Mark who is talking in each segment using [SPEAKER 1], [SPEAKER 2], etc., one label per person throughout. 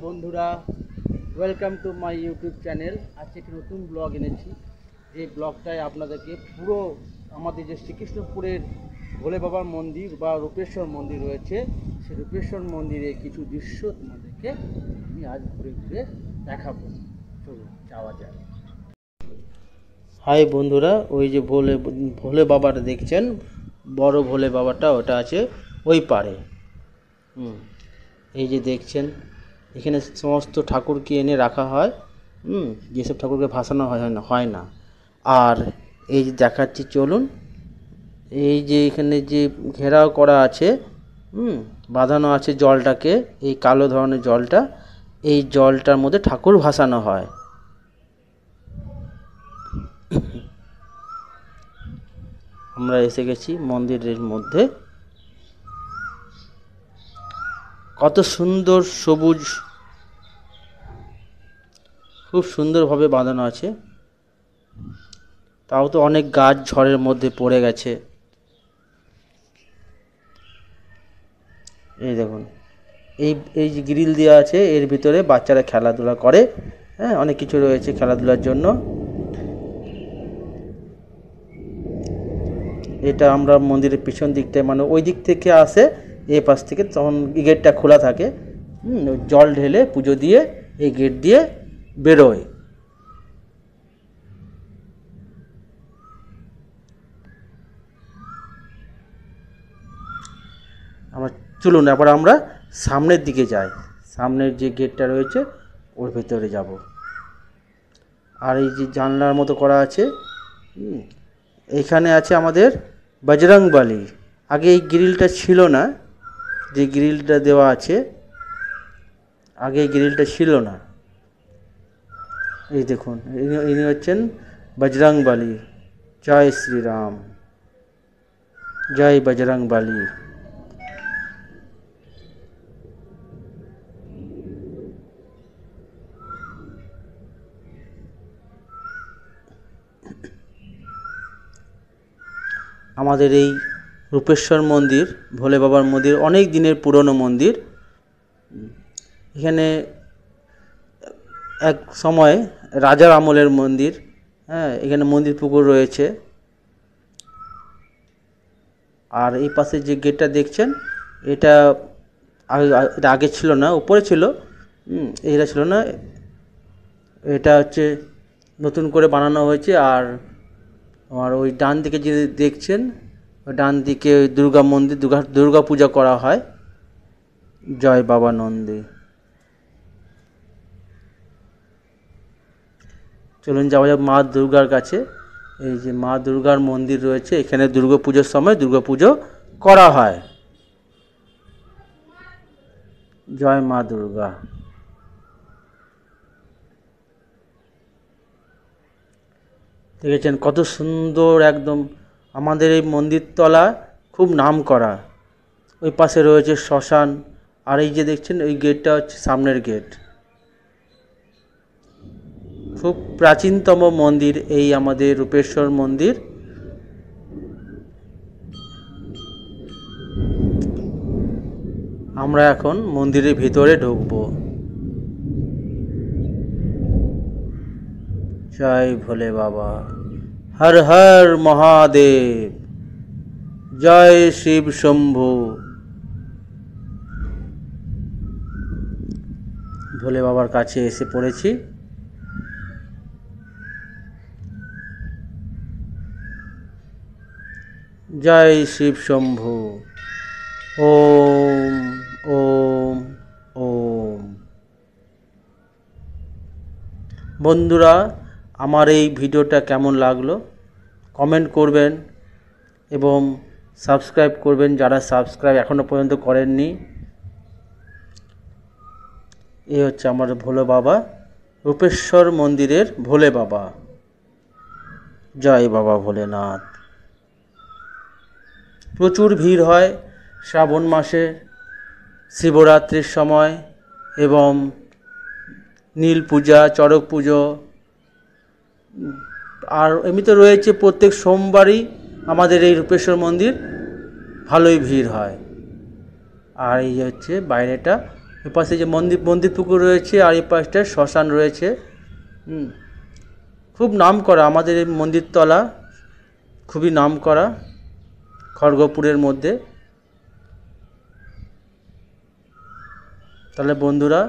[SPEAKER 1] বন্ধুরা, welcome to my YouTube channel. আজকে একটি নতুন ব্লগ এনেছি। যে ব্লগটায় আপনাদেরকে পুরো আমাদের যে শ্রীকৃষ্ণপুরের ভোলে বাবার মন্দির বা রূপেশ্বর মন্দির রয়েছে, সেই রূপেশ্বর মন্দিরে কিছু দৃশ্য তোমাদেরকে আমি আজ ঘুরে ঘুরে দেখাবো। চলুন যাওয়া যায়। হাই বন্ধুরা, ওই যে ভোলে বাবাটা দেখছেন, বড় ভোলে বাবাটা ওটা আছে ওই পারে। এই যে দেখছেন, এখানে সমস্ত ঠাকুরকে এনে রাখা হয়। যেসব ঠাকুরকে ভাসানো হয় না। আর এই যে দেখাচ্ছি, চলুন। এই যে এখানে যে ঘেরাও করা আছে, বাঁধানো আছে জলটাকে, এই কালো ধরনের জলটা, এই জলটার মধ্যে ঠাকুর ভাসানো হয়। আমরা এসে গেছি মন্দিরের মধ্যে। কত সুন্দর সবুজ, খুব সুন্দরভাবে বাঁধানো আছে। তাও তো অনেক গাছ ঝড়ের মধ্যে পড়ে গেছে। এই দেখুন, এই যে গ্রিল দেওয়া আছে, এর ভিতরে বাচ্চারা খেলাধুলা করে। অনেক কিছু রয়েছে খেলাধুলার জন্য। এটা আমরা মন্দিরের পিছন দিকটায়, মানে ওই দিক থেকে আসে, এই পাশ থেকে, তখন গেটটা খোলা থাকে। জল ঢেলে পুজো দিয়ে এই গেট দিয়ে বেরোয়। চলুন এবার আমরা সামনের দিকে যাই। সামনের যে গেটটা রয়েছে ওর ভেতরে যাব। আর এই যে জানলার মতো করা আছে, এখানে আছে আমাদের বজরংবলী। আগে এই গ্রিলটা ছিল না, যে গ্রিলটা দেওয়া আছে, আগে এই গ্রিলটা ছিল না। এই দেখুন, ইনি হচ্ছেন বজরংবলী। জয় শ্রীরাম, জয় বজরংবলী। আমাদের এই রূপেশ্বর মন্দির, ভোলে বাবার মন্দির, অনেক দিনের পুরনো মন্দির। এখানে এক সময় রাজার আমলের মন্দির। এখানে মন্দির পুকুর রয়েছে। আর এই পাশে যে গেটটা দেখছেন, এটা আগে ছিল না, উপরে ছিল। এটা ছিল না, এটা হচ্ছে নতুন করে বানানো হয়েছে। আর ওই ডান দিকে যে দেখছেন, ওই ডান দিকে ওই দুর্গা মন্দির, দুর্গা পূজা করা হয়। জয় বাবা নন্দী। চলুন যাওয়া যাক মা দুর্গার কাছে। এই যে মা দুর্গার মন্দির রয়েছে, এখানে দুর্গা পুজোর সময় দুর্গা পুজো করা হয়। জয় মা দুর্গা। দেখেছেন কত সুন্দর একদম। আমাদের এই মন্দিরতলা খুব নাম করা। ওই পাশে রয়েছে শ্মশান। আর এই যে দেখছেন, ওই গেটটা হচ্ছে সামনের গেট। খুব প্রাচীনতম মন্দির এই আমাদের রূপেশ্বর মন্দির। আমরা এখন মন্দিরের ভিতরে ঢুকব। জয় ভোলে বাবা, হর হর মহাদেব, জয় শিব শম্ভু। ভোলে বাবার কাছে এসে পড়েছি। জয় শিব শম্ভু। ওম ওম ওম। বন্ধুরা, আমার এই ভিডিওটা কেমন লাগলো কমেন্ট করবেন এবং সাবস্ক্রাইব করবেন যারা সাবস্ক্রাইব এখনও পর্যন্ত করেননি। এই হচ্ছে আমার ভোলে বাবা, রূপেশ্বর মন্দিরের ভোলে বাবা। জয় বাবা ভোলেনাথ। প্রচুর ভিড় হয় শ্রাবণ মাসে, শিবরাত্রির সময়, এবং নীল পূজা, চড়ক পুজো। আর এমনিতে রয়েছে প্রত্যেক সোমবারই আমাদের এই রূপেশ্বর মন্দির ভালোই ভিড় হয়। আর এই হচ্ছে বাইরেটা, এপাশে যে মন্দির পুকুর রয়েছে আর এই পাশটায় শ্মশান রয়েছে। খুব নাম করা আমাদের এই মন্দিরতলা, খুবই নাম করা খড়গপুরের মধ্যে। তাহলে বন্ধুরা,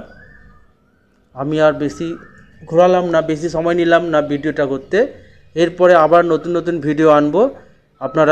[SPEAKER 1] আমি আর বেশি ঘোরালাম না, বেশি সময় নিলাম না ভিডিওটা করতে। এরপরে আবার নতুন নতুন ভিডিও আনবো। আপনারা